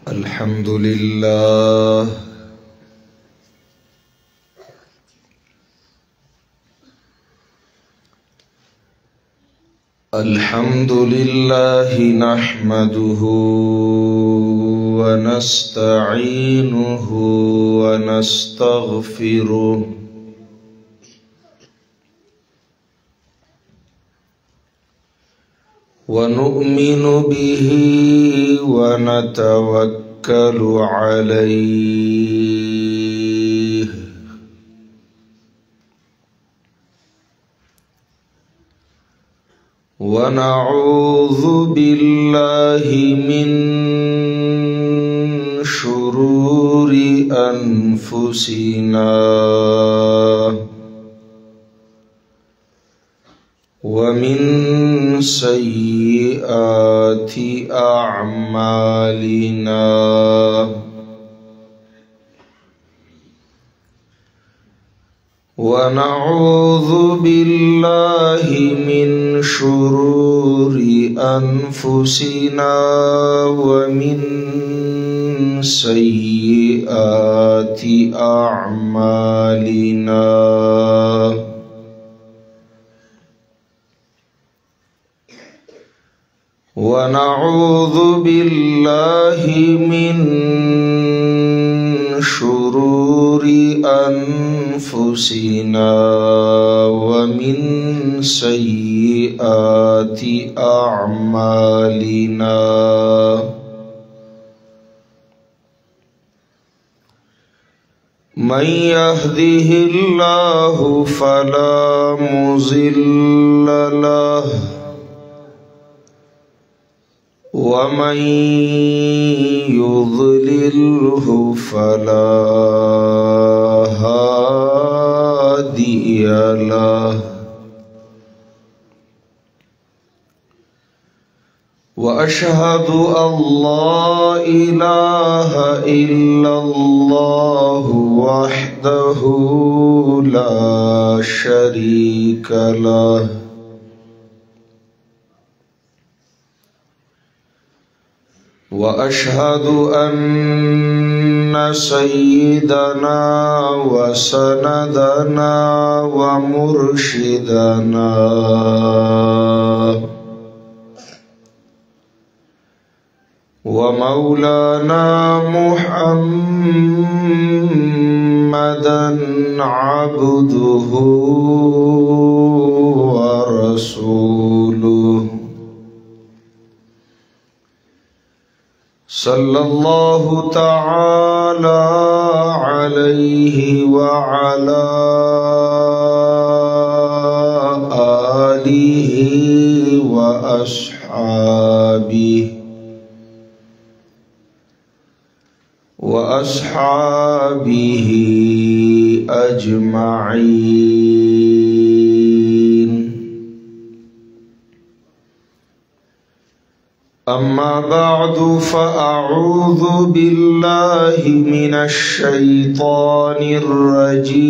الحمد لله الحمد لله نحمده ونستعينه ونستغفره ونؤمن به ونتوكل عليه ونعوذ بالله من شرور أنفسنا ومن سيئات أعمالنا ونعوذ بالله من شرور أنفسنا ومن سيئات أعمالنا ونعوذ بالله من شرور أنفسنا ومن سيئات أعمالنا من يهده الله فلا مضل له ومن يضلله فلا هادي له وأشهد أن لا إله إلا الله وحده لا شريك له وأشهد أن سيدنا وسندنا ومرشدنا ومولانا محمدا عبده ورسوله صلى الله تعالى عليه وعلى آله وأصحابه أجمعين. أما بعد فأعوذ بالله من الشيطان الرجيم.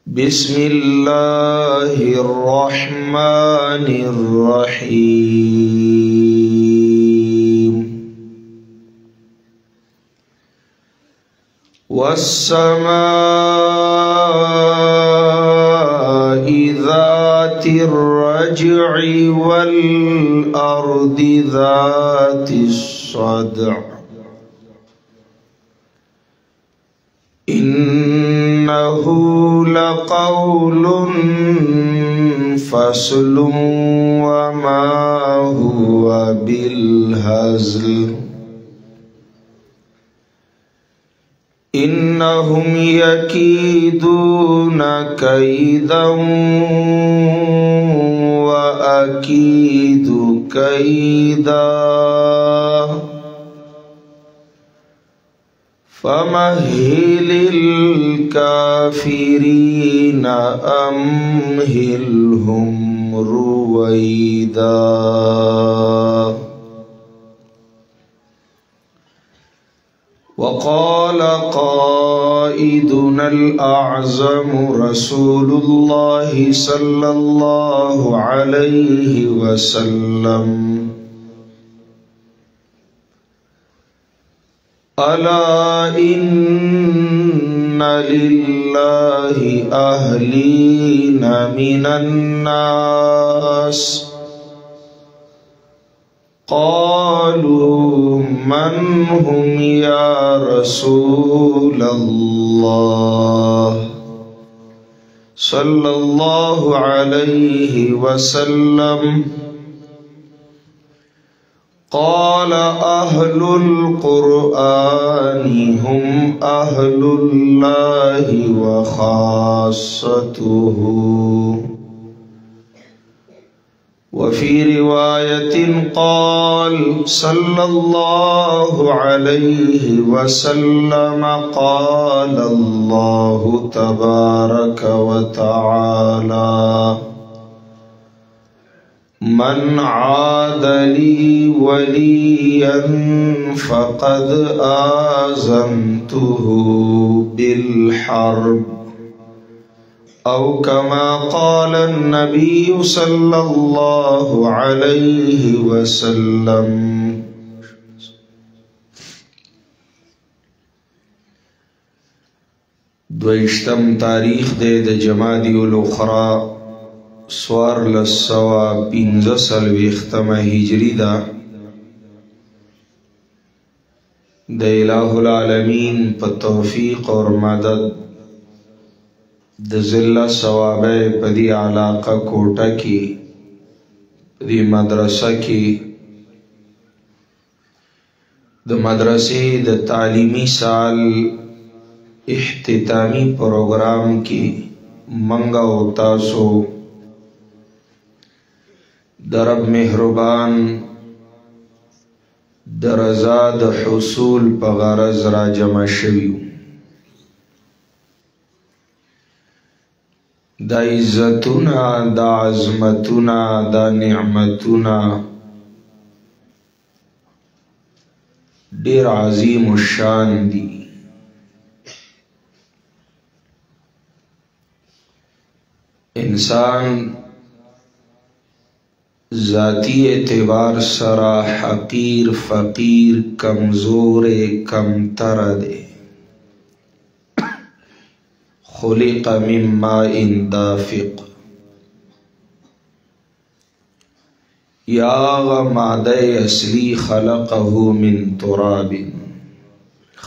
بسم الله الرحمن الرحيم. والسماء ذات الرجع والأرض ذات الصدع إنه لقول فصل وما هو بالهزل إنهم يكيدون كيدا وأكيد كيدا فمهل الكافرين أمهلهم رويدا. وقال قائل قائدنا الأعظم رسول الله صلى الله عليه وسلم ألا إن لله أهلين من الناس قالوا من هم يا رسول الله صلى الله عليه وسلم قال أهل القرآن هم أهل الله وخاصته. وفي رواية قال صلى الله عليه وسلم قال الله تبارك وتعالى من عاد لي وليا فقد آذنته بالحرب أو كما قال النبي صلى الله عليه وسلم. دویشتم تاریخ دے د جمادی الاخرى سوار لسوا پینزه سلویختمه هجری دا د الہ العالمین په توفیق اور مدد د ذلہ ثوابه په دې علاقه کوټه کې دې مدرسه کې د مدرسې د تعلیمی سال اختتامی پروگرام کې منګه او تاسو در رب مهربان در رضا د حصول په غرض را جمع شویو. دا عزتنا دا عظمتنا دا نعمتنا ډیر عظیم الشان دی. انسان ذاتی اعتبار سرا حقیر فقیر کمزور کمتر دے. خلق من ماء دافق یا غمادہ اصلی خلقه من تراب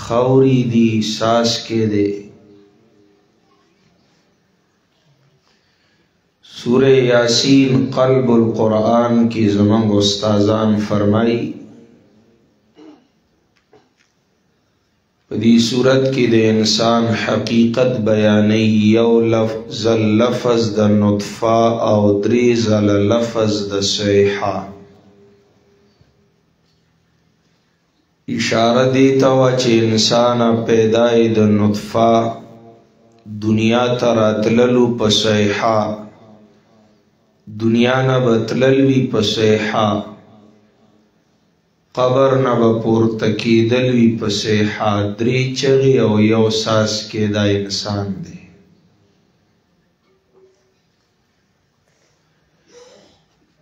خوری دی ساس کے دے. سورہ یاسین قلب القرآن کی زمانگ استازان فرمائی دی صورت کی دے انسان حقیقت بیانی یو لفظ دا نطفہ او دریز لفظ دا صیحہ. اشارہ دیتا ہوا چھ انسان پیدای دا نطفہ دنیا تراتللو پا صیحہ دنیا نا بتللوی پسیحا قبر نا بپورتکی دلوی پسیحا دری چغی او یو ساس کے دا انسان دے.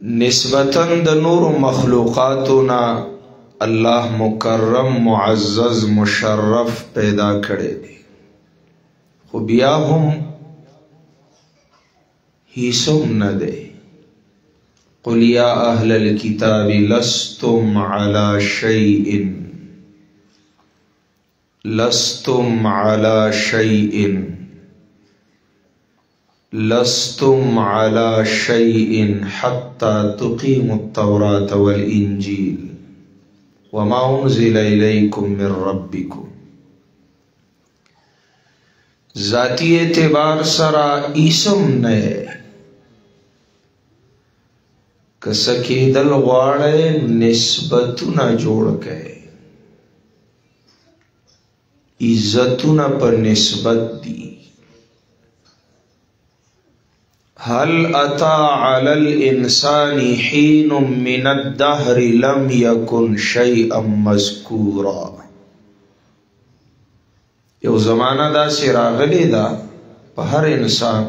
نسبتاً دا نور مخلوقاتنا اللہ مکرم معزز مشرف پیدا کرے دے. خو بیا هم حیثم ندے. قل یا اہل الكتاب لستم على شیء لستم على شیء لستم على شیء حتى تقیموا التوراة والانجیل وما انزل الیکم من ربکم. ذاتی اعتبار سرا اسم نئے کسکی دل غواړی نسبتونه جوړ کئ. عزتونه پر نسبت دی. هل اتا علی الانسان حین من الدهر لم یکن شیئا مذکورا. یو زمانہ داسې راغلی ده په هر انسان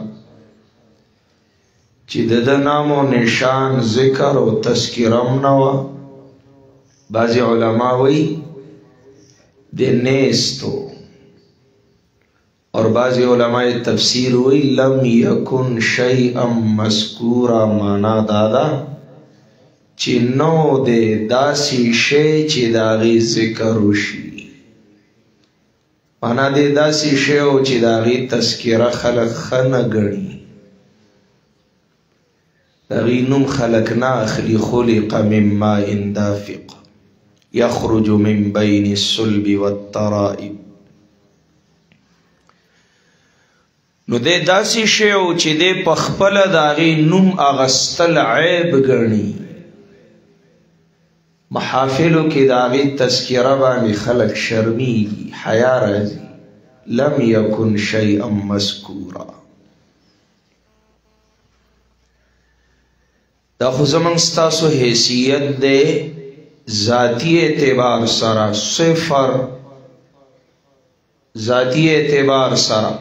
چې د ده نام و نشان ذکر او تذکرم نه وه. بعضې علما وایي د نیستو، اور بعضی علماء تفسیر وی لم یکن شیئا مذکورا، مانا دادا چی نو دے داسی شی چی داغی ذکر وشی، مانا دے داسی شی او چی داغی تذکرہ خلق خن گنی، داغی نم خلق نا اخلی خلق من ماء دافق یخرج من بین الصلب والترائب. نو دے داسی شیو چې دے پخپل داغی نوم اغستل عیب گرنی، محافلو کی داغی تذکرہ بانی خلق شرمیگی، حیا رازی. لم یکن شیئا مذکورا. دا خو زمان ستاسو حیثیت دے ذاتی اعتبار سرا، صفر ذاتی اعتبار سرا،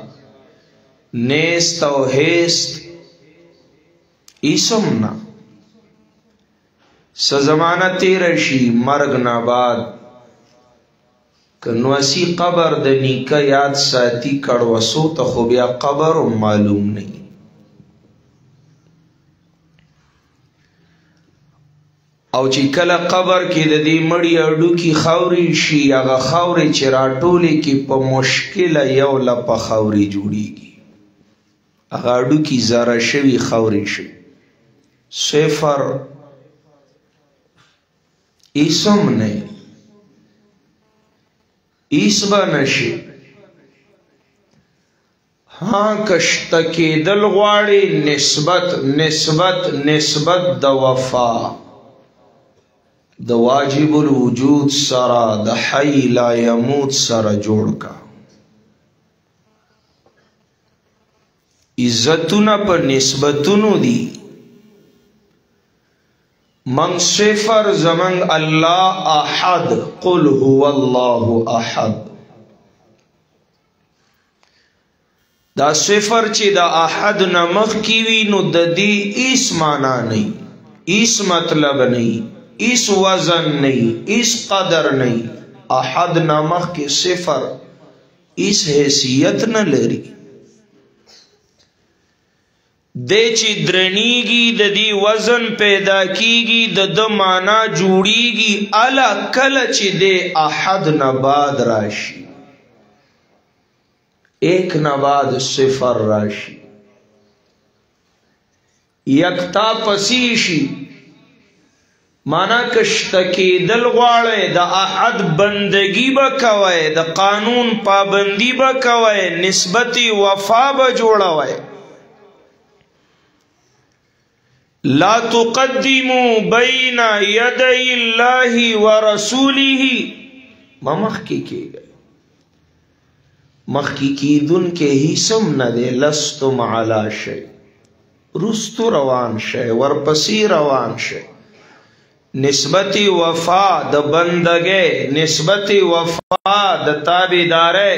نیست او هیست ایسم نا. سزمانہ تیرشی مرگ ناباد کنواسی قبر د نیکه یاد ساتی کڑوسو تا خوبیا قبر معلوم نہیں. او چې کله قبر کې د دې مړی اډو کی خاوري شي، هغه خاوري چې راټولې کې په مشکل یو لپه خاوري جوړیږي، هغه اډو کی زره شوي خاوري شي، صفر ایسم نه ایسبا نشي. ها کشت کېدل غواړي نسبت نسبت نسبت د وفا د واجب الوجود سره د حی لا یموت سره جوړ کا. عزتونه په نسبتونو دي. من صفر زمن الله احد، قل هو الله احد. دا صفر چې دا احد نمخ کی وی نو د دې ایس معنا نه، ایس مطلب نه، ایس وزن نہیں، ایس قدر نہیں. احد نامخ کے صفر ایس حیثیت نہ لری. دے چی درنیگی د دی وزن پیدا کیگی د د مانا جوڑیگی علا کل چی دے احد نباد راشی، ایک نباد صفر راشی، یکتا پسیشی. مانا کشتکی دل غواړی د احد بندگی با کوئی، د قانون پابندی با کوئی، نسبتی وفا با جوڑوئی. لا تقدموا بین یدی اللہ ورسولہ. ما مخی کی گئی مخی کی دن کے ہی سم ندے. لستم علی شئی، رستو روان شئی، ورپسی روان شئی. نسبتی وفا د بندگے، نسبتی وفا د تابیدارے،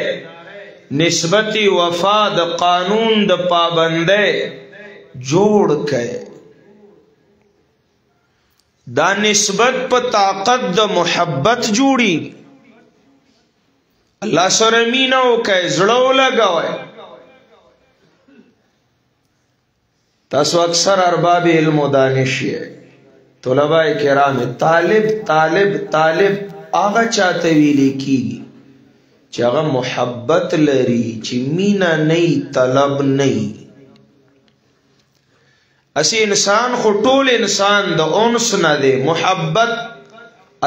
نسبتی وفا د قانون د پابندے جوڑ کے. دا نسبت پا طاقت د محبت جوڑی. اللہ سر مینو کہ زڑو لگوئے. تاسو اکثر ارباب علم و دانشی ہے، طلباء کرام، طالب طالب طالب آغا چاہتے ویلی کی گی چی آغا محبت لری، چی مینا نئی طلب نئی. اسی انسان خو ټول انسان دا انس نا دے. محبت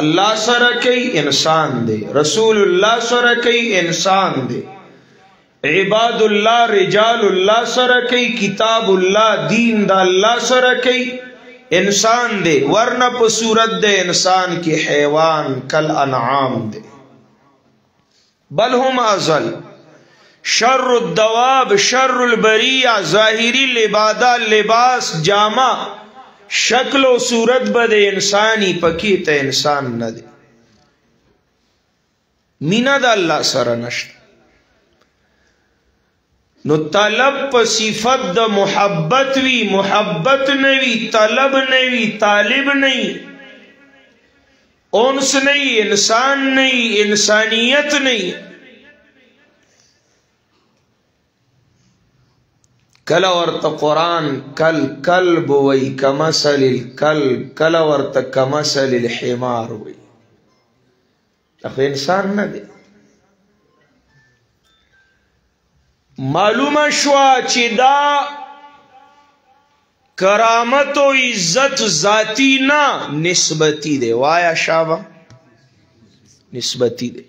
اللہ سرکی انسان دے، رسول اللہ سرکی انسان دے، عباد اللہ رجال اللہ سرکی، کتاب اللہ دین دا اللہ سرکی انسان دے. ورنہ پا صورت دے انسان کی حیوان کل انعام دے. بل ہم ازل شر الدواب شر البریہ. ظاہری لبادہ لباس جامع شکل و صورت بدے انسانی پکیت انسان نہ دے. مینا دا اللہ سر نشت. نو طلب په صفت د محبت وی، محبت نوی، طلب نوی، طالب نوی، انس نوی، انسان نوی، انسانیت نوی. کله ورته قرآن کل کلب وی کمثل الکلب، کله ورته کمثل الحمار وی. خو انسان نه دی. معلومه شوه چې دا کرامت و عزت ذاتی نه نسبتی دی. وایا شابه نسبتی دی.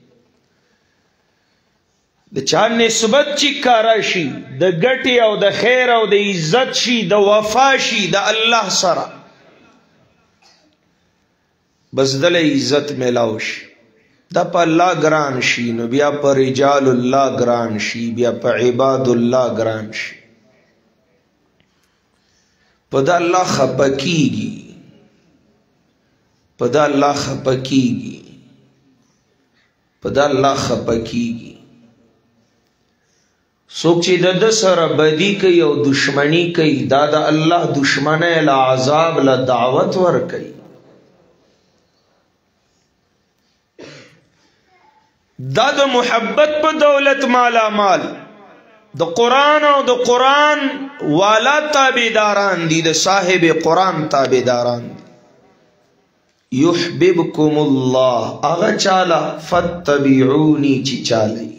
د چا نسبت چې کارا شي د ګټې او د خیر او د عزت شي د وفا شي د الله سره، بس دل عزت میلاو شي. دا په الله ګران شي نو بیا په رجال الله ګران شي، بیا په عباد الله ګران شي. په دا الله خپکیږي، په دا الله خپکیږي، په دا الله خپکیږي. څوک چې د سره بدی کوي او دشمنی کوي، دا د الله دشمنه له عذاب له دعوت ور کوي. دا د محبت په دولت مالا مال د قرآن او د قرآن والا تابعداران دي، د صاحب قرآن تابعداران دي. یحببکم الله اغا چالا فتبعونی چی چالی.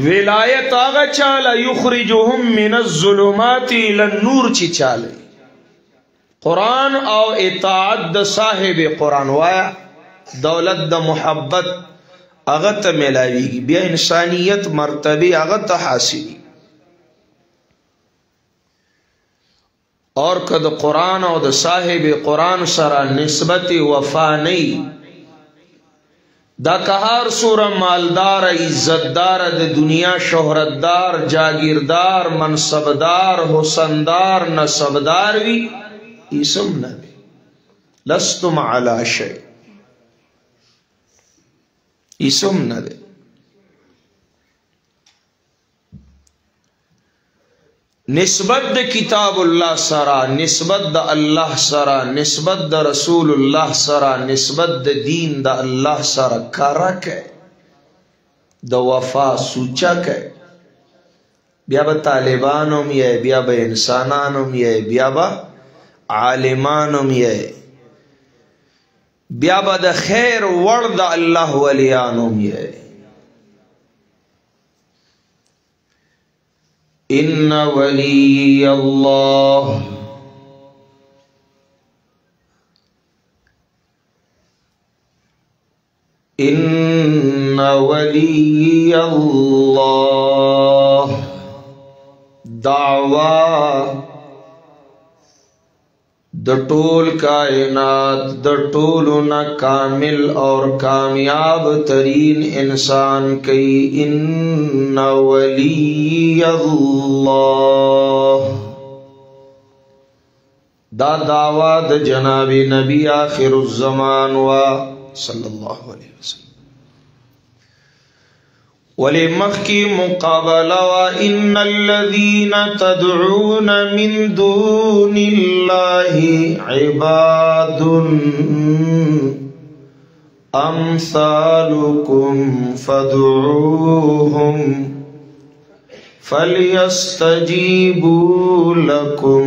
ولایت آغا چالا یخرجهم من الظلمات الى النور چی چالی. قرآن او اطاعت د صاحب قرآن وایا دولت د محبت آغا تا ملاویگی، بیا انسانیت مرتبی آغا تا حاصلی. اور که د قرآن او د صاحب قرآن سره نسبت وفا نئی، دا که هر سوره مالدار عزتدار د دنیا شهرتدار جاگیردار منصبدار حسندار نسبدار وی، اسم نه دی. لستم علی شیء، اسم نه دی. نسبت د کتاب الله سره، نسبت د الله سره، نسبت د رسول الله سره، نسبت د دین د الله سره کارکه د وفا سوچکه. بیا به طالبانم یې، بیا به انسانانم یې، بیا به عالمانم یې، بیا به د خیر ور د الله ولیانم یې. ان ولی الله ان ولی الله دعوی د ټول کائنات د ټولو نه کامل اور کامیاب ترین انسان کئی. ان ولی اللہ دا دعوی د جناب نبی آخر الزمان و صلی اللہ علیہ وسلم. ولی مخی مقابلہ و ان الذین تدعون من دون اللہ عباد امثالکم فادعوهم فلیستجیبوا لکم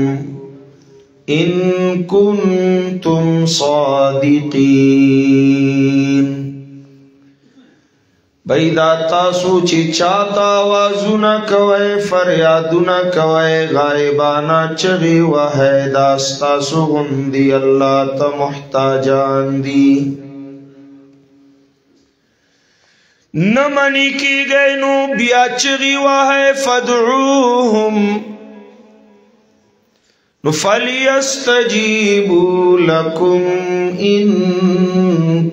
ان کنتم صادقین. بیدا تاسو چی چاہتا آوازونا کوئے فریادونا کوئے غائبانا چغی وحید آستاسو غندی اللہ تا محتاجان دی. نمانی کی گئی نو بیا چغی وحید فدعوهم فَلْيَسْتَجِيبُوا لَكُمْ إِن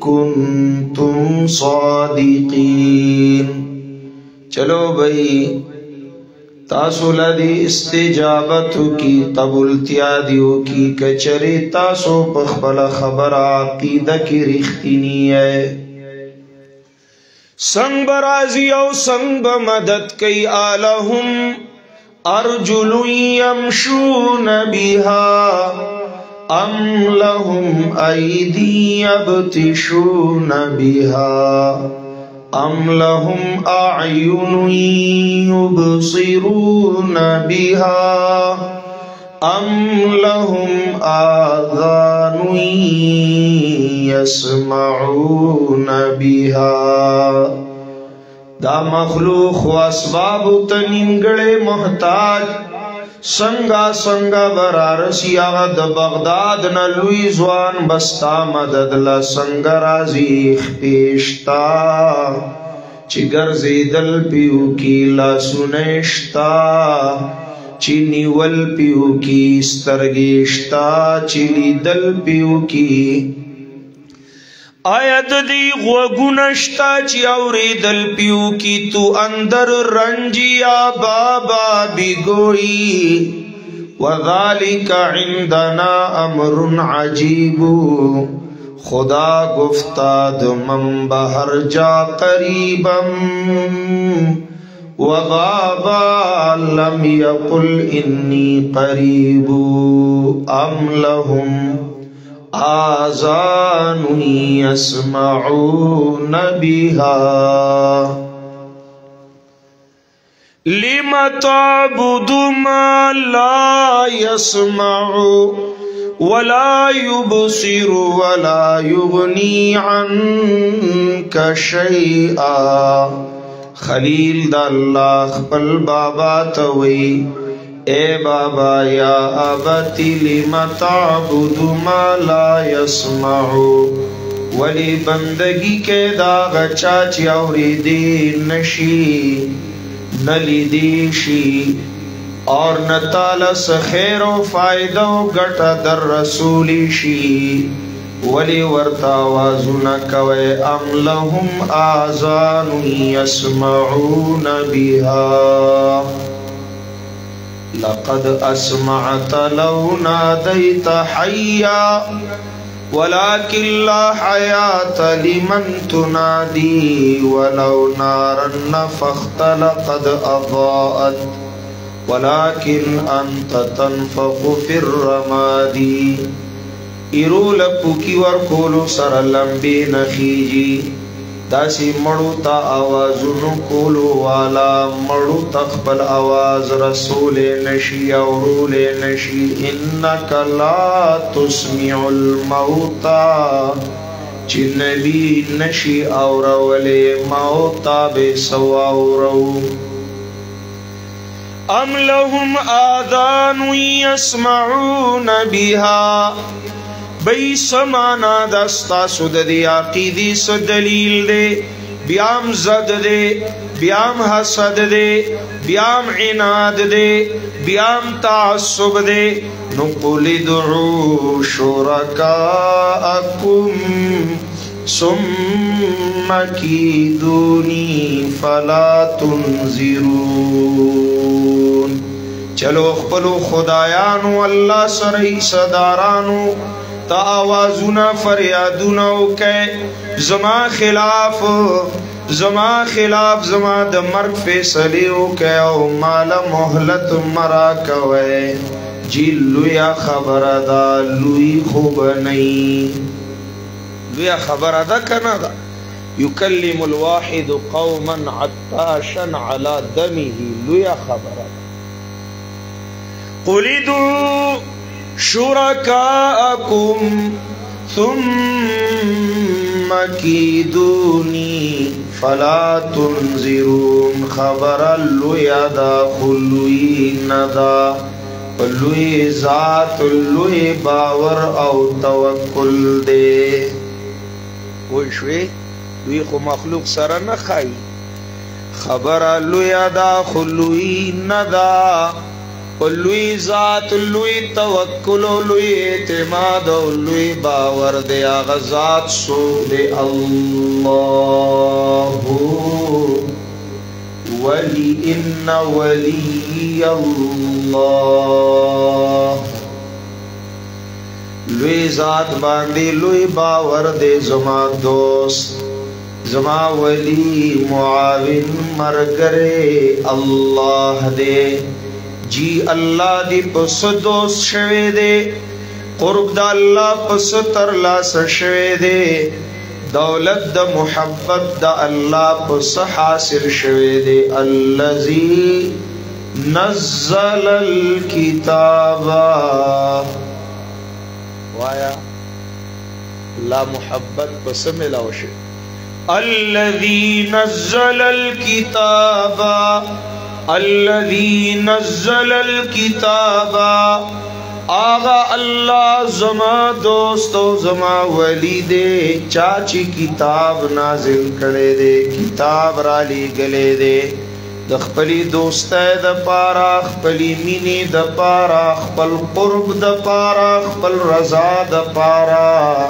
كُنتُمْ صَادِقِينَ. چلو بھئی تاسو لدی استجابتو کی قبولتیا دیو کی کچری تاسو پخبل خبر عقیدہ کی رختینی ہے. سنگ برازی او سنگ بمدد کئی آلہم ارجل یمشون بها ام لهم ایدی یبتشون بها ام لهم اعین یبصرون بها ام لهم آذان يسمعون بها. دا مخلوق و اسباب تنیمگڑے محتاج سنگا سنگا برارسی آغا دا بغداد نلوی زوان بستا مدد لسنگا رازی پیشتا چی گرزی دل پیو کی لاسونشتا چینی ول پیو کی سترگیشتا چیلی دل پیو کی آیت دی غوگونشتا چی اوری دل پیو کی تو اندر رنجیا بابا بگوئی وذالک عندنا امر عجیب خدا گفتا دمم بہر جا قریبم وغابا لم يقل إني قريب أم لهم آذان يسمعون بها لم تعبد ما لا يسمع ولا يبصر ولا يغني عنك شيئا. خلیل دا اللہ خپل بابا توئی اے بابا یا ابتی لم تعبد ما لا يسمعو ولی بندگی کے دا غچا چیوری دی نشی نلی دیشی اور نتالس خیر و فائدہ و گٹا در رسولی شی ولی ورتا وازونا کوئے ام لهم آذان يسمعون بها لقد اسمعت لو ناديت حيا ولكن لا حياة لمن تنادي ولو نارا نفخت لقد أضاءت ولكن أنت تنفخ في الرمادي. ایرو لپوکی ورکولو سر لمبی نخیجی داسی مڑو تا آوازونو کولو والا مڑو تقبل آواز رسول نشی اورول نشی انکا لا تسمع الموتا چی نبی نشی اورول موتا بے سوا اورو. ام لهم آذان يسمعون بها بی سمانا دستا سد دی عقیدی سد دلیل دے بیام زد دے بیام حسد دے بیام عناد دے بیام تعصب دے نقل دعو شرکاءکم ثم کیدونی فلا تنظرون. چلو اخبرو خدایانو اللہ سرئی صدارانو تا آوازونا فریادونو کے زما خلاف زما د مرگ فیصلیو کے او مال محلت مرا کوئے جی لویا خبر دا لوی خوب نہیں لویا خبر دا کنا دا یکلم الواحد قوما عطاشا على دمه لویا خبر دا قلدوا شرکاءکم ثم کیدونی فلا تنظرون. خبر لوی دا خلوی ندا لوی ذات لوی باور او توکل دے. وی شوی لوی خو مخلوق سر نخائی خبر لوی دا خلوی ندا لوی ذات لوی توکل لوی اعتماد لوی باور دے آغا ذات سو دے اللہ ولی ان ولی اللہ. لوی ذات باندی لوی باور دے زما دوست زما ولی معاون مرگره اللہ دے جی اللہ دی پس دوست شوے دے قرب دا اللہ پس ترلاس شوے دے دولت دا محبت دا اللہ پس حاصل شوے دے الذی نزل الکتابا وایا لا محبت پس ملاوشے الذي نزل الكتاب الذي نزل الكتاب آغا اللہ زما دوست و زما ولی دے چاچی کتاب نازل کرے دے کتاب را لی گلے دے دخپلی دوست دا پارا خپلی مینی دا پارا خپل قرب دا پارا خپل رضا دا پارا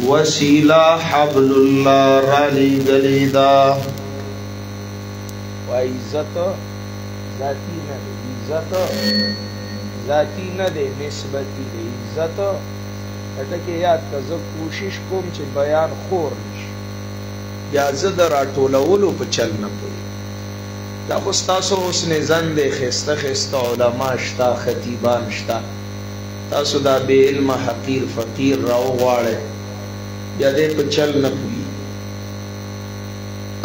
وسیلہ حبل اللہ رالی گلیدا و عزت ذاتی نہ دے عزت ذاتی نہ دے نسبتی دے عزت اٹکے یاد کا زب کوشش کوم چھ بیان خور نش یا زدر آٹولولو پا چلنا پوئی دا خستاسو حسن زن دے خیستا خیستا علماء شتا خطیبان شتا تاسو دا بے علم حقیر فقیر راو غاڑے یا دے پہ چل نہ ہوئی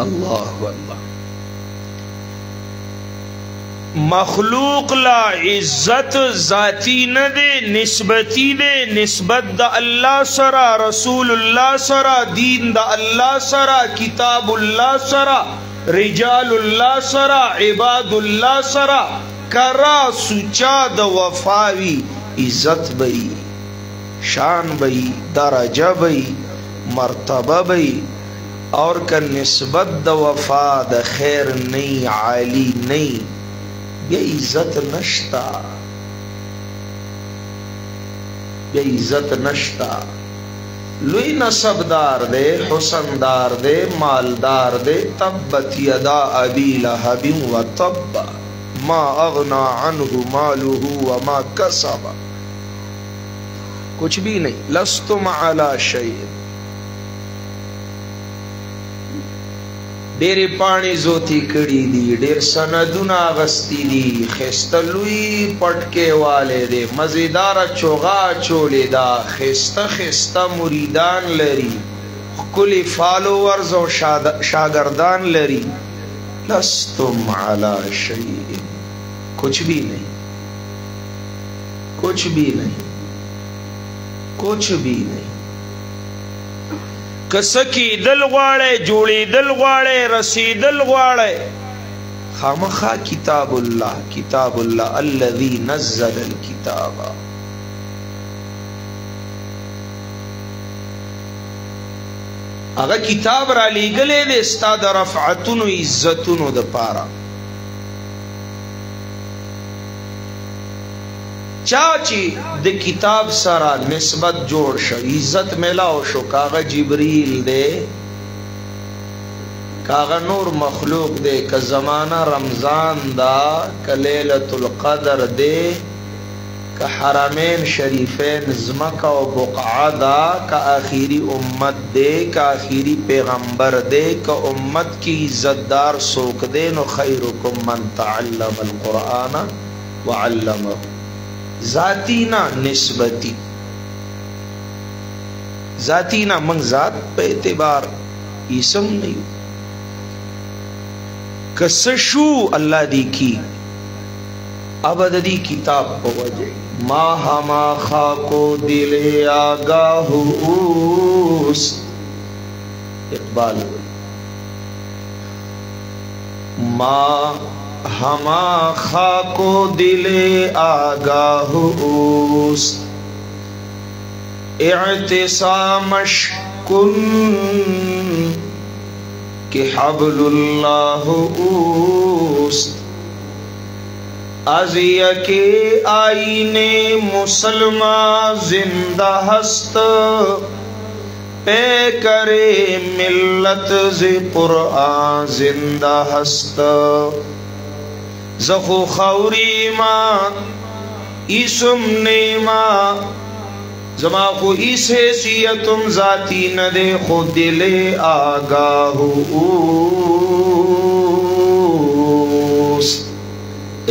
اللہ اللہ مخلوق لا عزت ذاتی نہ دے نسبتی دے نسبت دا اللہ سرا رسول اللہ سرا دین دا اللہ سرا کتاب اللہ سرا رجال اللہ سرا عباد اللہ سرا کرا سچا دا وفاوی عزت بئی شان بئی درجہ بئی مرتبہ بئی اور کا نسبت دا وفا دا خیر نہیں عالی نہیں بے عزت نشتا بے عزت نشتا لوی نسب دار دے حسن دار دے مالدار دے تبت یدا ابی لہب و تب ما اغنا عنہ مالہ وما کسب کچھ بھی نہیں لستم علی شیء ډېرې پاڼې زوتی کړي دي ډېر سندونه اغستی دي خسته لوی پټکې والے دی مزیداره چوغا چولې دا خسته خسته مریدان لري ښکلي فالوورز او شاگردان لري لستم علی شیء کچھ بھی نہیں کچھ بھی نہیں کچھ بھی نہیں کسکی دل غواړي جوړي دل غواړي رسی دل غواړي خامخا کتاب الله الذي نزل الكتاب هغه کتاب را لېږلې د ستا د رفعتونو عزتونو د پاره چاچی د کتاب سرا نسبت جوړ شو عزت ملاو شو کاغه جبریل دے کاغه نور مخلوق دے کا زمانہ رمضان دا کا لیلۃ القدر دے کا حرمین شریفین زمکہ و بقعہ دا کا آخری امت دے کا آخری پیغمبر دے کا امت کی عزت دار سوک دے نو خیرکم من تعلم القرآن وعلمہ ذاتی نا نسبتی ذاتی نا من ذات پہ اعتبار اسم نہیں کسشو اللہ دی کی ابد دی کتاب پہ وجہ ما ہما خاکو دل آگاہ اقبال ما ہما خاکو دل آگاہ اوست اعتصامش کن کہ حبل اللہ اوست از یکی آئین مسلمان زندہ ہست پے کرے ملت ز قرآن زندہ ہست زخو خوری ما اسم نیما जमा को इस हैसियतुम जाती न दे खुद दिले आगाहू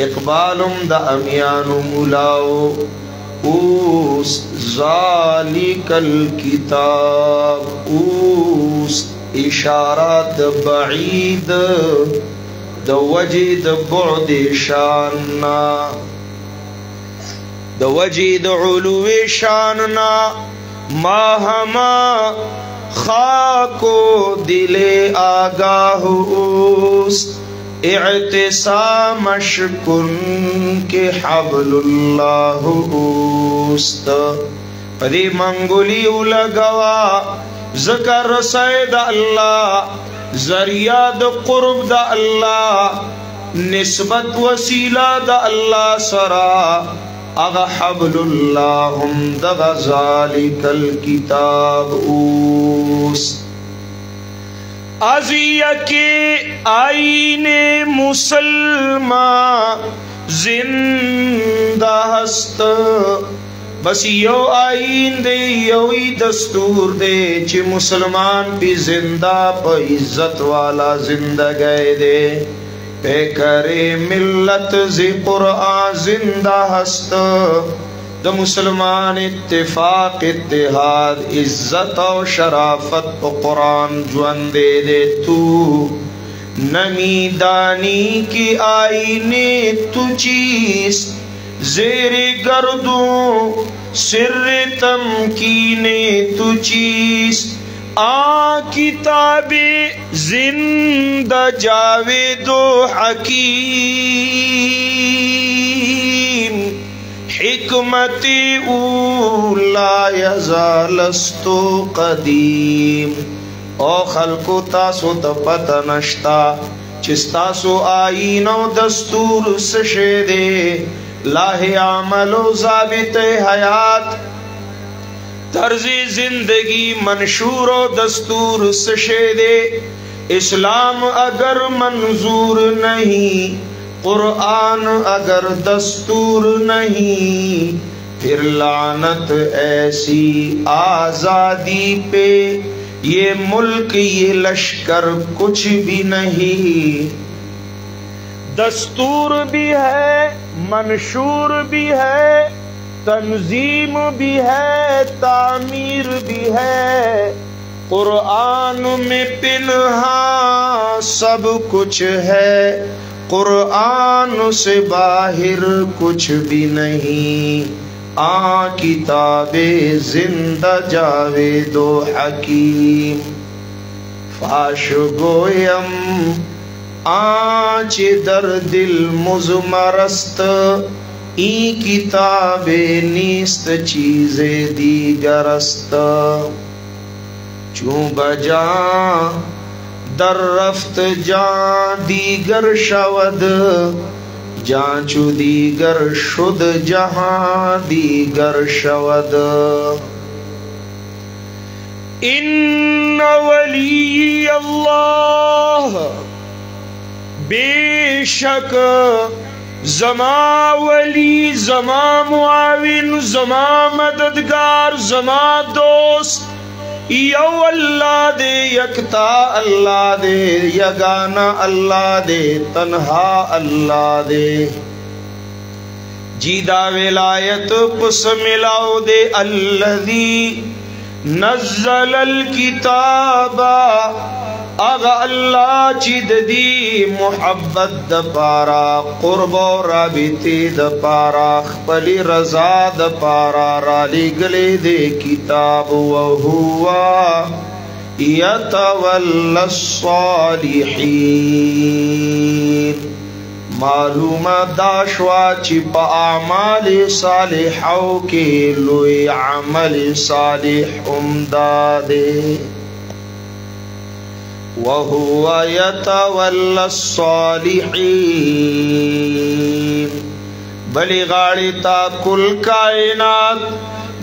इकबालुम द अमियानु मुलाओ उस ज़ालिकल किताब उस इशारात बईद द वजीद बुअद शानना द वजीद उलुवे शानना माहमा खाको दिले आगाहूस इअ्तिसामशकुन के हब्लुल्लाहुस्त पदी मंगुली उलगवा ज़कर सैद अल्लाह ज़रिया द क़ुर्ब द अल्लाह निस्बत वसीला द अल्लाह सरा अगा हब्लुल्लाहुम दगा ज़ालिकल किताब ऊस अज़िया के आईने मुसलमान जिंदा हस्त बस यो आईन दे योई दस्तूर दे चे मुसलमान भी जिंदा प इज्जत वाला जिंदा गए दे पे करे मिल्लत ज़े क़ुरआन जिंदा हस्त द मुसलमान इत्तिफाक इत्तिहाद इज्जत और शराफत प क़ुरान जुअन दे दे तू नमी दानी की आईने तु चीज़ ज़ेरे गर्दू सिर्र तमकीने तु चीज़ आ किताबे जिंदा जावेदो हकीम हिकमती उला यज़ालस्तो कदीम ओ खल्को तासो त पता नश्ता चिस्तासो आईनो दस्तूर सशे दे लाहे आमलो ज़ाबित हयात तर्ज़े जिंदगी मंशूरो दस्तूर सशे दे इस्लाम अगर मंजूर नहीं क़ुरआन अगर दस्तूर नहीं फिर लानत ऐसी आज़ादी पे ये मुल्क ये लश्कर कुछ भी नहीं दस्तूर भी है मंशूर भी है तंजीम भी है तामीर भी है क़ुरआन में पिन्हा सब कुछ है क़ुरआन से बाहिर कुछ भी नहीं आ किताबे जिंदा जावेदो हकीम फाश गोयम आँच दर दिल मुज़मरस्त ई किताबे नीस्त चीज़े दीगरस्त चूँ बजा दर रफ्त जा दीगर शवद जांचू दीगर शुद जहां दीगर शवद इन्ना वली अल्लाह बेशक ज़मा वली ज़मा मुआविन ज़मा मददगार ज़मा दोस्त यो अल्लाह दे यकता अल्लाह दे यगाना अल्लाह दे तन्हा अल्लाह दे जीदा विलायत पुस मिलाओ दे अल्लज़ी नज़्ज़लल किताबा आगा अल्लाह चिद दी मुहब्बत द पारा क़ुर्ब राबिते द पारा खपली रज़ा द पारा राली गले दे किताब वहुवा यतवल्लस सालिहीन मालूम दाशवा चिपा अमाल सालिहाओ के लोए अमल सालिह उम्दादे वहुवा यतवल्लस सालिहीन बली गाड़ी ता कुल कायनात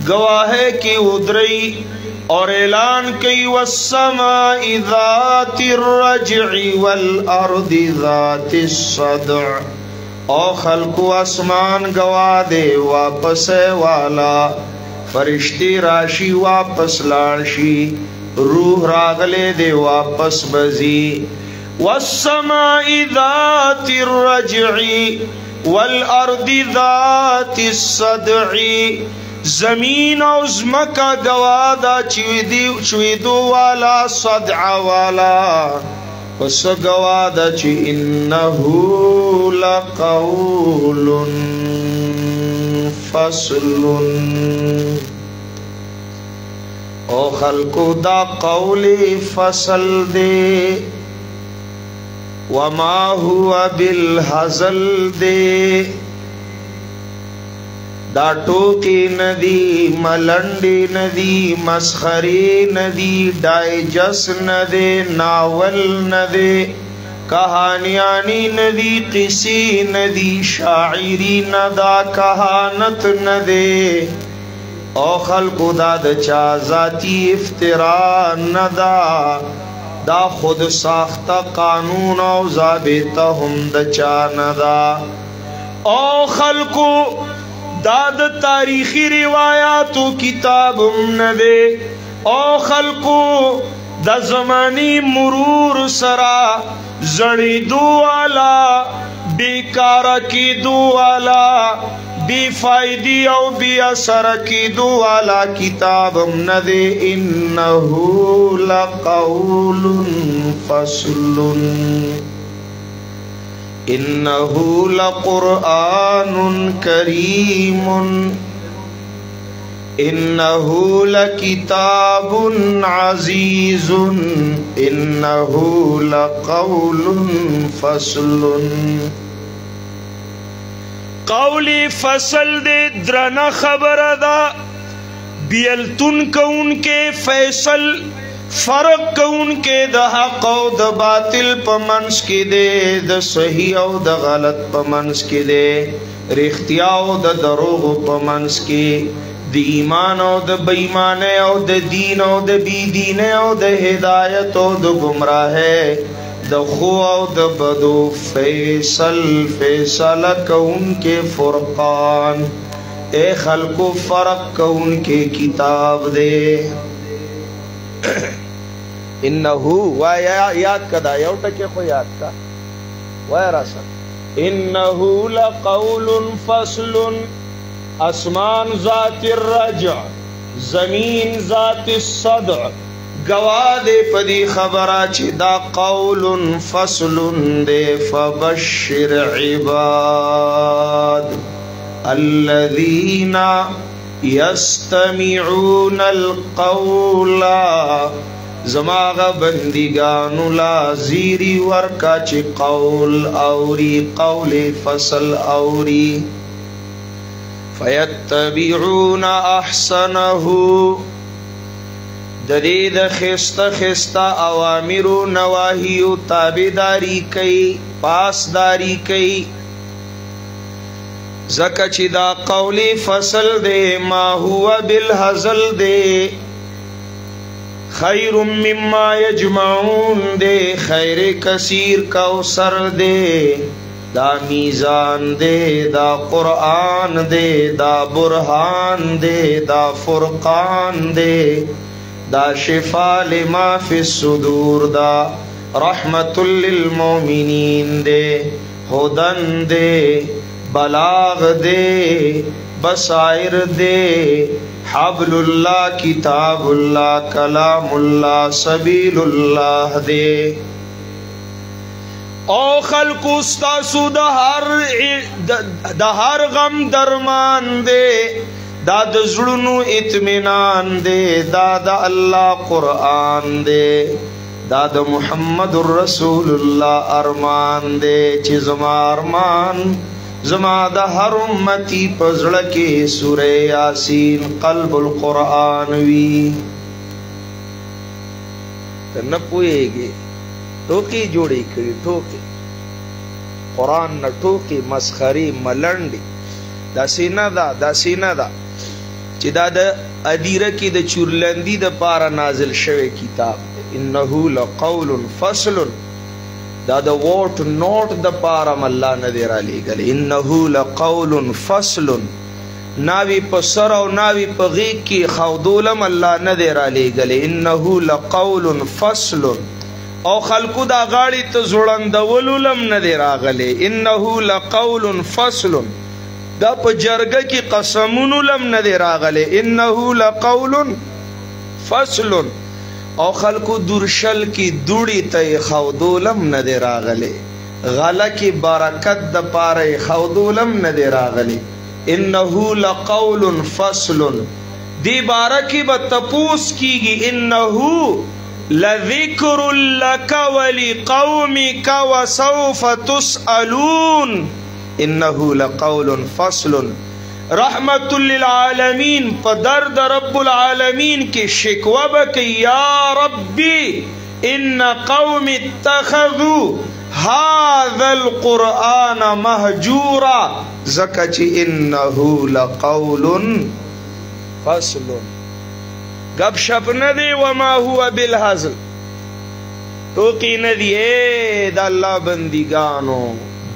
गवाह की उदरई और ऐलान कई वस्समाइ ज़ातिर रज्इ वल अर्दि ज़ातिस सद्अ ओ खल्क़ु आसमान गवा दे वापस वाला فرشتي راشي واپس لاشي روح راغلے دے واپس بزی والسماء ذات الرجع والارض ذات الصدع زمین او زمکا گوادا چویدو والا صدع والا پس گوادا چی انہو لقول فصل او خلقو دا قول فصل دے وما هو بالهزل دے دا ٹوکی ندی ملنڈی ندی مسخری ندی ڈائجس ندے ناول ندے کہانیانی ندی قصی ندی شاعری ندا کہانت ندے او خلقو دا چا ذاتی افتراء ندا دا خود ساختہ قانون او ضابطہ ہم دا چا ندا او خلقو داد تاریخی روایاتو کتاب ندے او خلقو دا زمانی مرور سرا زڑی دو والا بیکارا کی دو والا بی فائدی او بی اثر کی دو والا کتاب ندے انہو لقول فصل انہو لقرآن کریم انہو لکتاب عزیز انہو لقول فصل قولی فصل دے درنا خبر دا بیلتن کون کے فیصل فرق کون کے دا حق او دا باطل پا منس کی دے دا صحیح او دا غلط پا منس کی دے رختیا او دا دروغ پا منس کی دا ایمان او دا بیمان او دا دین او دا بی دین او دا ہدایت او دا گمراہ دا خو او دا بدو فیصل کون کے فرقان اے خلقو فرق کون کے کتاب دے انہو وایا یاد کدا یو ٹکے خو یاد کا وایا راسا انہو لقول فصل اسمان ذات الرجع زمین ذات الصدع گواد پدی خبرہ چی دا قول فصل دے فبشر عباد الذین یستمعون القول زماغ بندگانو لا زیری ورکا چی قول اوری قول فصل اوری فیتبعون احسنہو ددید خست اوامرو نواہیو تابداری کئی پاسداری کئی زکا چی دا قول فصل دے ما ہوا بالہزل دے خیر مما یجمعون دے خیر کثیر کوثر دے دا میزان دے دا قرآن دے دا برہان دے دا فرقان دے دا شفا لما فی الصدور دا رحمت للمومنین دے ہدن دے بلاغ دے بصائر دے حبل اللہ کتاب اللہ کلام اللہ سبیل اللہ دے او خلق استاسو دا ہر غم درمان دے دا زړونو اطمینان دے دا اللہ قرآن دے دا محمد الرسول اللہ ارمان دے چی زما ارمان زما دا ہر امتی پزڑکی سورہ یاسین قلب القرآن وی نہ پوئے گے ٹوکی جوڑی کری ٹوکی قرآن نہ ٹوکی مسخری ملنڈی دا سینہ دا چی دا ادیرہ کی دا چورلندی دا پارا نازل شوے کتاب انہو لقول فصل دا ووٹ نوٹ دا پارا ملا ندیر علی گل انہو لقول فصل ناوی په سر او ناوی په غیږ کې خودولم الله نه دی را لېږلی انه لقول فصل او خلقو دا غاړې ته زوړندولو لم نه دی راغلی انه لقول فصل دا په جرګه کې قسمونو لم نه دی راغلی انه لقول فصل او خلقو درشل کې دوړې ته خودولم نه دی راغلی غله کې برکت د پاره خودولم نه دی راغلی انه لقول فصل دی بارکی به تپوس کیږي انه لذکر لك ولقومك وسوف تسألون انه لقول فصل رحمت للعالمین په درد رب العالمین کې شکوه بکی یا ربی ان قوم اتخذوا هذا القرآن مهجورا زکچ انه لقول فصل گپ شپ ندی وما هو بالهزل ټوکی ندی اے د الله بندگانو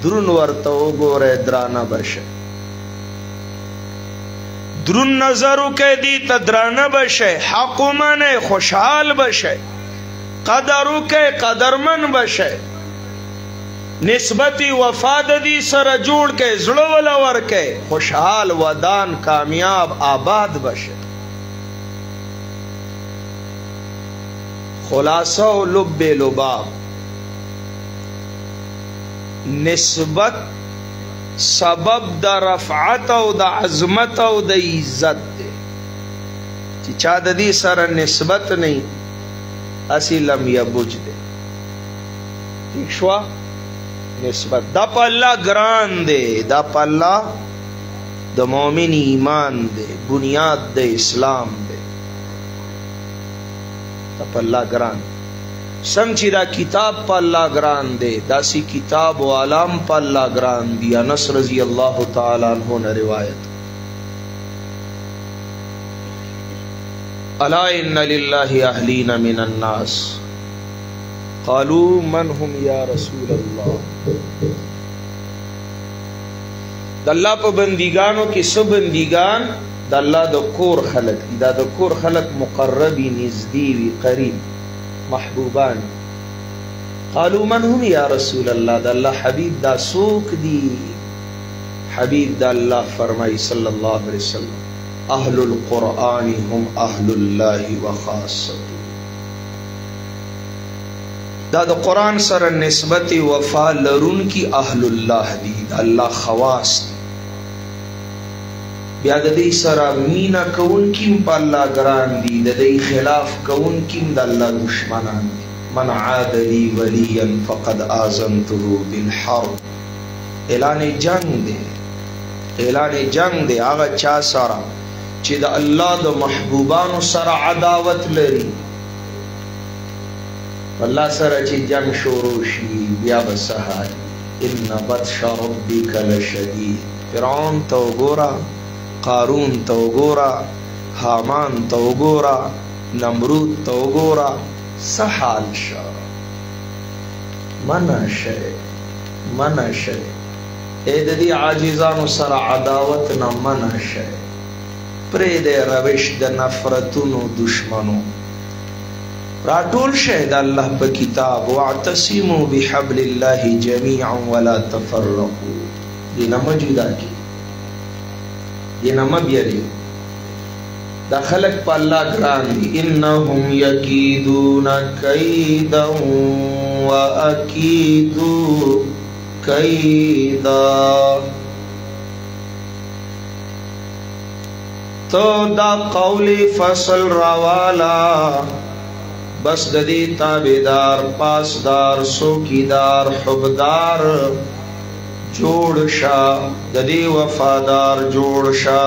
درون ورته وګوره درانه بشه درون نظرو کې دی ته درانه بشه حق منه خوشحال بشه قدرو کې قدرمن بشه نسبتی وفاد دی سره جوړ کې زړه ولا ور کې خوشحال ودان کامیاب آباد بشه خلاصہ و لب لباب نسبت سبب د رفعت او د عظمت او د عزت دی چې چا د دې سره نسبت نه اسی لم یبوج دی شوا نسبت دا په الله ګران دی دا په الله د مؤمن ایمان دی بنیاد د اسلام دی دا په الله ګران څنګه چې دا کتاب په الله ګران دی داسې کتاب او علام په الله ګران دی انس رضی الله تعالی عنہ نے روایت الا ان لله اهلین من الناس قالوا من هم یا رسول الله د الله په بندګانو کې سب بندګان د الله د کور خلق دي دا د کور خلق مقربي نزدې وي قریب محبوبان قالوا من هم یا رسول الله د الله حبیب دا سوک دی حبیب دا الله فرمای صلی الله علیه وسلم اهل القرآن هم اهل الله وخاصته دا د قرآن سره نسبت وفا لرون کی اهل الله دی دا الله خواص دی بیا د دې سره مینا کون کیم په الله ګران دي د دې خلاف کون کیم د الله دشمنان دي من عاد لي وليا فقد آذنته بالحرب اعلان جنگ دی هغه چا سره چې د الله د محبوبانو سره عداوت لري الله سره چې جنگ شروع شي بیا به سهار ان بطش ربک لشدید فرعون تو ګورا قارون تو ګورا حامان تو ګورا نمرود تو ګورا سحال شا منشه اې د دې عاجزانو سره عداوت نه منشه پرې د روش د نفرتونو دشمنو راټول شه د الله په کتاب واعتصموا بحبل الله جميعا ولا تفرقوا دینه موجوده کی دینه مبیری دا خلق په الله ګران دي انهم یکیدون کیدا واکید کیدا تو دا قول فصل راوالا بس د دې تابعدار پاسدار سوکیدار حبدار جوړ شا د دې وفادار جوړ شا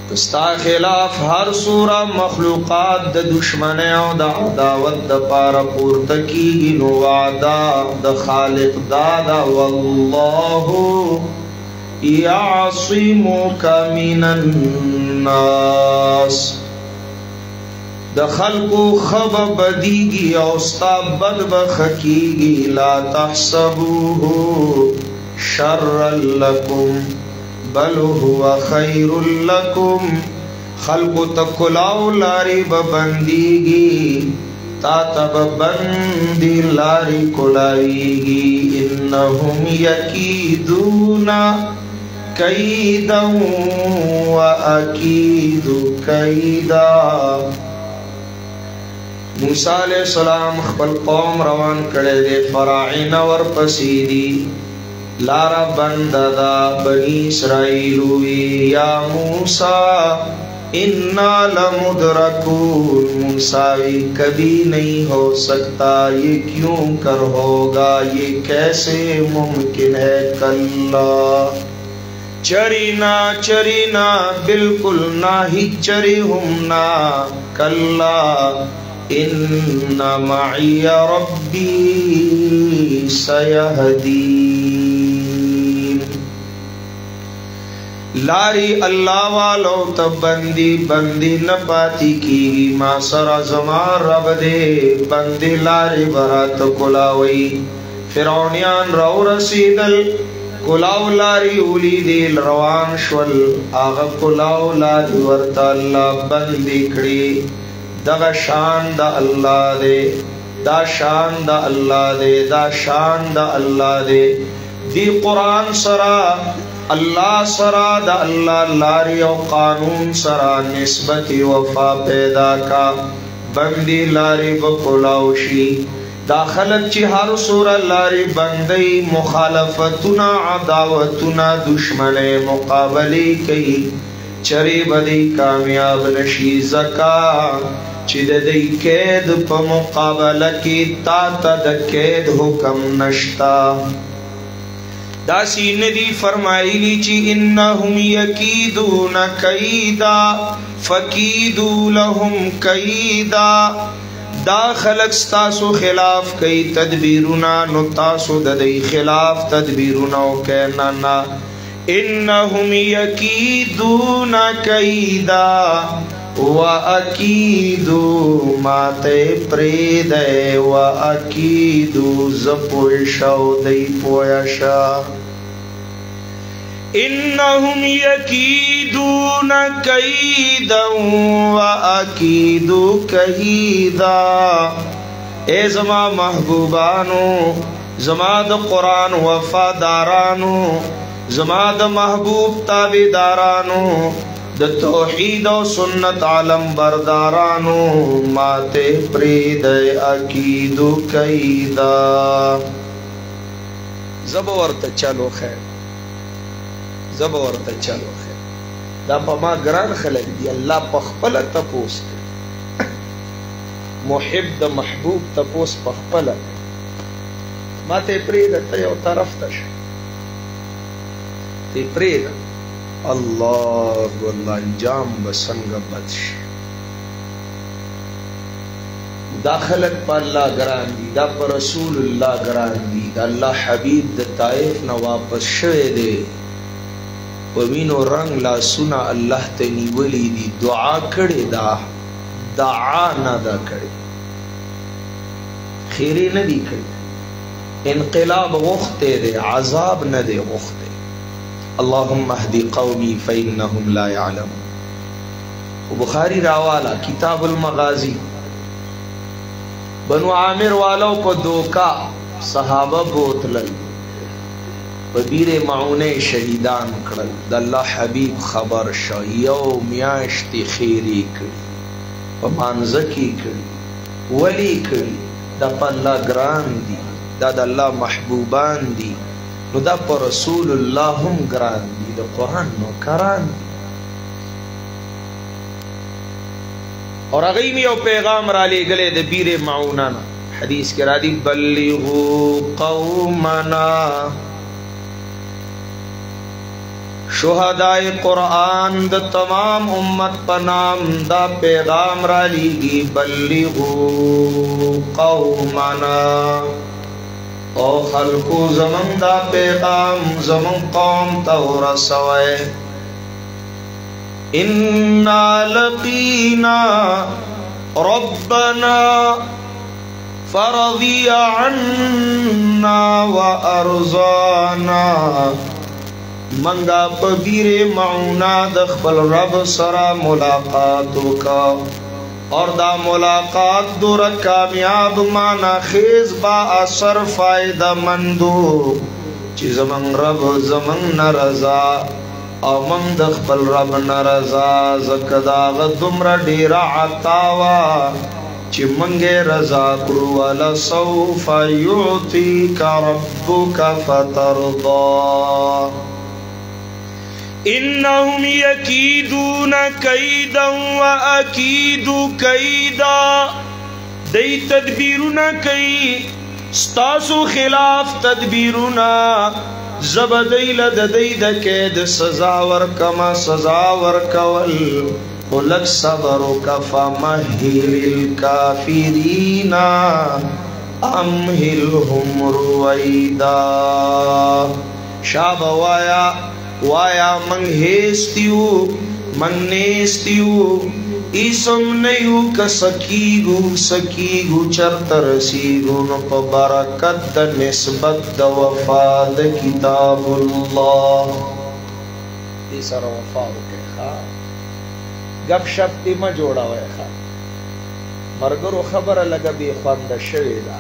کستا خلاف هر سورا مخلوقات د دشمنی او د عداوت د پاره پورته کیږي نو وعده د خالق دادا والله یعصمک من الناس د خلقو خب بدیگی او ستا بد بخکیگی لا تحسبوه شر لکم بل هو خیر لکم خلق تکلاو لاری ببندیگی تا تب بندی لاری کلائیگی انہم یکیدون کیدا و اکید کیدا. موسیٰ علیہ السلام خپل قوم روان کړي دي فراعین ور پسې دي لارا بند دا بنی اسرائیل وی یا موسیٰ انا لمدرکون. موسیٰ کبھی نہیں ہو سکتا یہ کیوں کر ہوگا یہ کیسے ممکن ہے کلا چرینا چرینا بالکل نہ ہی چری ہم نا کلا ان معی ربی سیہدین. لاری اللہ والو تب بندی بندی نپاتی کی ما سرا زمان رب دے بندی لاری برات کلاوی فرعونیان رو رسیدل کلاو لاری اولی دیل روان شول آغا کلاو لاری ورطا اللہ بندی کڑی دا شان دا اللہ دے دا شان دا اللہ دے دا شان دا اللہ دے. دی قرآن سرا اللہ سرا دا اللہ لاری و قانون سرا نسبتی وفا پیدا کا بندی لاری بکلاوشی دا خلق چی ہر سورا لاری بندی مخالفتنا عداوتنا دشمن مقابلی کی چری بدی کامیاب نشی زکا چی دی کید پا مقابلہ کی تا تا دا کید حکم نشتا. داسی ندی فرمائی لی چی انہم یکیدون کیدا فکیدو لہم کیدا. دا خلق ستاسو خلاف کئی تدبیرنا نو تاسو دی خلاف تدبیرنا کہنا نا انہم یکیدون کیدا وَأَكِيدُ مَا تَي پریدے وَأَكِيدُ زَپوشاو دی پویشا. انہم یکیدون کیدا وَأَكِيدُ کیدا. اے زما محبوبانو زما دا قرآن وفادارانو زما دا محبوب تابدارانو د توحید و سنت عالم بردارانو ماتے پرید اکید کیدا. زبورت چلو خیر زبورت چلو خیر دا پا ما گران خلق دی اللہ پخپل تپوس محب دا محبوب تپوس پخپل ماتے پرید تیو طرف تش تی پرید اللہ واللہ انجام بسنگ بدش. دا خلق پا اللہ گران دی دا پا رسول اللہ گران دی دا اللہ حبیب دا طائف نا واپس شوے دے ومین و رنگ لا سنا اللہ تنی ولی دی دعا کڑے دا دعا نا دا کڑے خیرے ندی کڑے انقلاب غختے دے عذاب ندے غختے. اللہم اہدی قومی فإنہم لا يعلمون. بخاری راوالا کتاب المغازی بنو عامر والو پا دوکا صحابہ بوتلل ببیر معونے شہیدان کرل دا اللہ حبیب خبر شا یو میاشتی خیری کری پمانزکی کری ولی کری دا پا اللہ گران دی دا اللہ محبوبان دی نو دا پا رسول اللہ ہم گران دی دا قرآن نو کران دی. اور اغیمی او پیغام را لے گلے دا بیر معونانا حدیث کے را دی بلغو قومنا شہداء قرآن دا تمام امت پا نام دا پیغام را لیگی بلغو قومنا او خلقو زمن دا پیغام زمن قوم تا رسوئے. انا لقینا ربنا فرضی عنا و ارضانا منگا پبیر معونا دخبل رب سرا ملاقاتو کا اور دا ملاقات دور کامیاب مانا خیز با اثر فائدہ مندو چی زمن رب زمن نرزا او من دخبل رب نرزا زکداغ دمر ڈیرا عطاوا چی منگے رضا کرو ولسوف یعطیک ربک فترضا انہم یکیدون کیدا واکید کیدا دی تدبیرنا کئی ستاسو خلاف تدبیرنا زبدی لددی دکید سزاور کما سزاور کول قلق صبرک فمہل الکافرین امہلہم رویدا شاب وایا منگ ہیستیو منگ نیستیو ایسم نیو سکیگو چرتر سیگو نپا برکت دا نسبت دا وفاد کتاب اللہ ایسا را وفاو کے خواہ گپ شپ تی ما جوڑا ہوئے خواہ مرگرو خبر لگا بی خواند شوی دا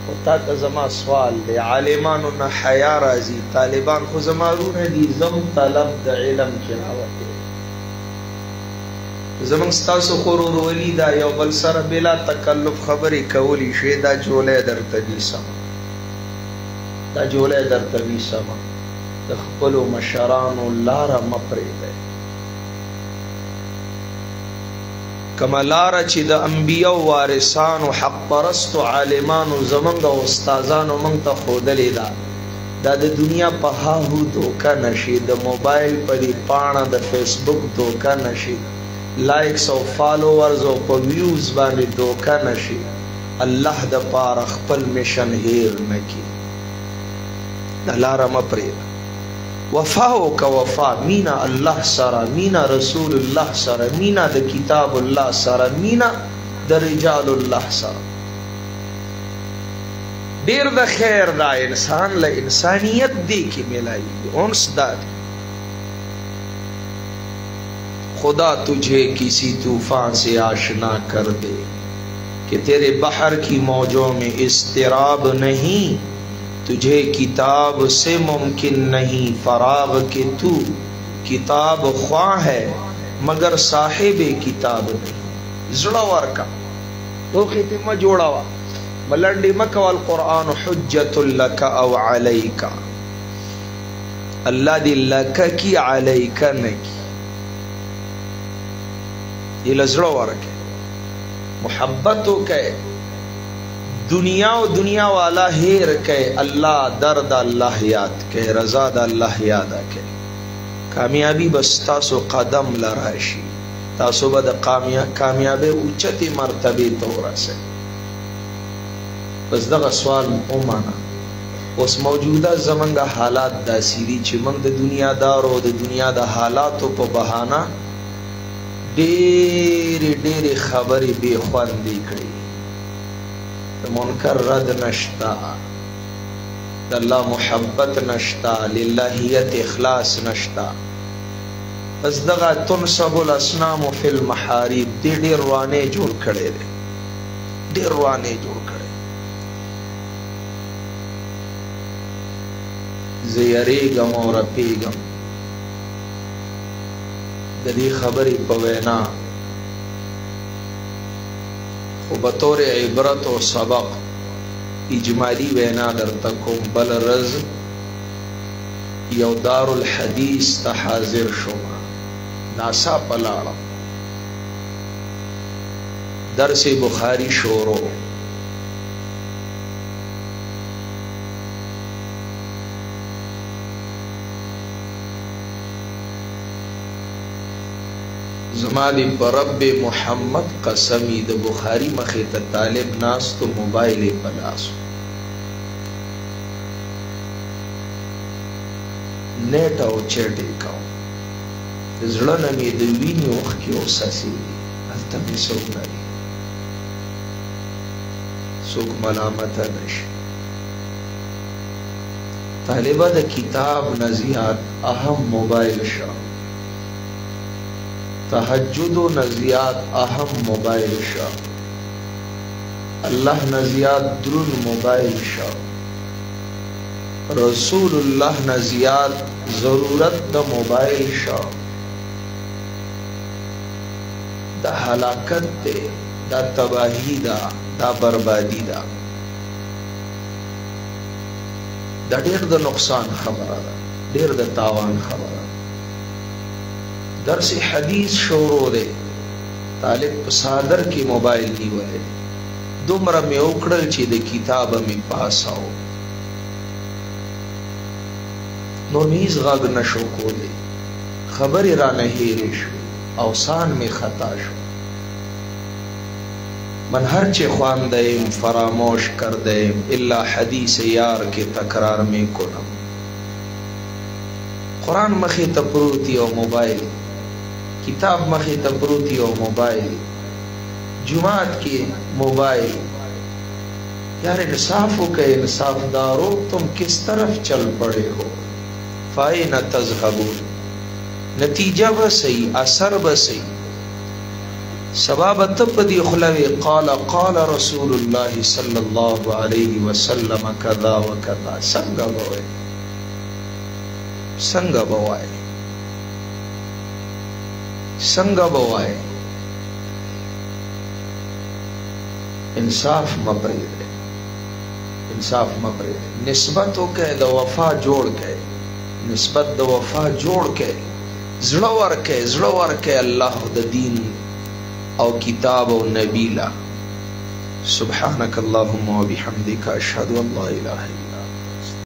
و تا تا زما سوال دے عالمانو نا حیا رازی طالبان خو زمارون دی زم طلب دا علم کی راوتی زمان ستاسو خورور ولی دا یو بل سر بلا تکلف خبری کولی شوی دا جولے در تبی سما دا جولے در تبی سما دا خپلو مشرانو لارا مپری دے کما لارا چی دا انبیاء و وارثان و حق پرست و عالمان و زمان دا استازان و منتا خودلی دا دا دنیا پا ہاہو دوکا نشی دا موبائل پا دی پانا دا فیسبک دوکا نشی لائکس و فالوورز و پا ویوز بانی دوکا نشی اللہ دا پار اخپل مشن ہیر نکی دا لارا مپرید وفاو کا وفا مینا اللہ سارا مینا رسول اللہ سارا مینا دا کتاب اللہ سارا مینا دا رجال اللہ سارا دیر دا خیر دا انسان لا انسانیت دے کی ملائی انس دا دی خدا تجھے کسی طوفان سے آشنا کر دے کہ تیرے بحر کی موجوں میں اضطراب نہیں تجھے کتاب سے ممکن نہیں فراغ کہ تو کتاب خواہ ہے مگر صاحب کتاب نہیں زڑا ورکا تو خیتم جوڑا وا ملنڈی مکہ والقرآن حجت لک او علیکا اللہ دی لکا کی علیکا نکی یہ لزڑا ورکے محبتو کہ دنیا و دنیا والا ہیر کہ اللہ درد اللہ یاد کہ رضا دا اللہ یادا کہ کامیابی بس تاسو قدم لراشی تاسو با دا کامیابی اچتی مرتبی طورا سے بس دا سوال امانا اس موجودہ زمن دا حالات دا سیری چی من دا دنیا دارو دا دنیا دا حالاتو پا بہانا دیر خبری بے خواندی کری منکر رد نشتا اللہ محبت نشتا للہیت اخلاص نشتا بس دغا تنصب الاسنام فی المحارب دیر روانے جوڑ کھڑے دے دیر روانے جوڑ کھڑے زیریگم اور اپیگم ددی خبری پوینا بطور عبرت و سبق اجمالی وینا در تکم بل رز یو دار الحدیث تا حاضر شما ناسا پلاڑا درس بخاری شورو زمانی پر رب محمد قسمی د بخاری مخیط طالب ناس تو موبائل پلاسو نیٹ او چیٹی کاؤ زڑن امی دوینی وقت کی او ساسی دی حالتا بھی سوک ناری سوک ملامتا نشی طالبه د کتاب نه زیات اهم موبایل شو، تهجد نه زیات اهم موبایل شو، الله نه زیات درون موبایل شو، رسول الله نه زیات ضرورت د موبایل شو. دا هلاکت ده، دا تباہی ده، دا بربادی ده، دا ډیر د نقصان خبره ده، ډیر د تاوان خبره. درس حدیث شروع ده، طالب په صادر کې موبایل نیولې، دومره مې وکړل چې د کتابه مې پاساو، نور مې هیڅ غږ نشو کولی، خبرې رانه هېرې شوې، اوسان میں خطا شو. من ہر چے خواندیم فراموش کردیم الا حدیث یار کے تکرار میں کنم. قرآن مخی تپروتی او موبائل، کتاب مخی تپروتی او موبائل، جماعت کی موبائل. یار انصاف ہو کہ انصاف دارو تم کس طرف چل پڑے ہو؟ فائن تذهبون. نتیجہ بسی، اثر بسی، سبابت پدی خلوی قال قال رسول اللہ صلی اللہ علیہ وسلم کذا و کذا. سنگا بوائے، سنگا بوائے، سنگا بوائے. انصاف مپرید، انصاف مپرید. نسبت ہو کے دا وفا جوڑ کے، نسبت دا وفا جوڑ کے، زړور کې الله د دین او کتاب او نبی لا. سبحانك اللهم وبحمدك اشهد ان لا اله الا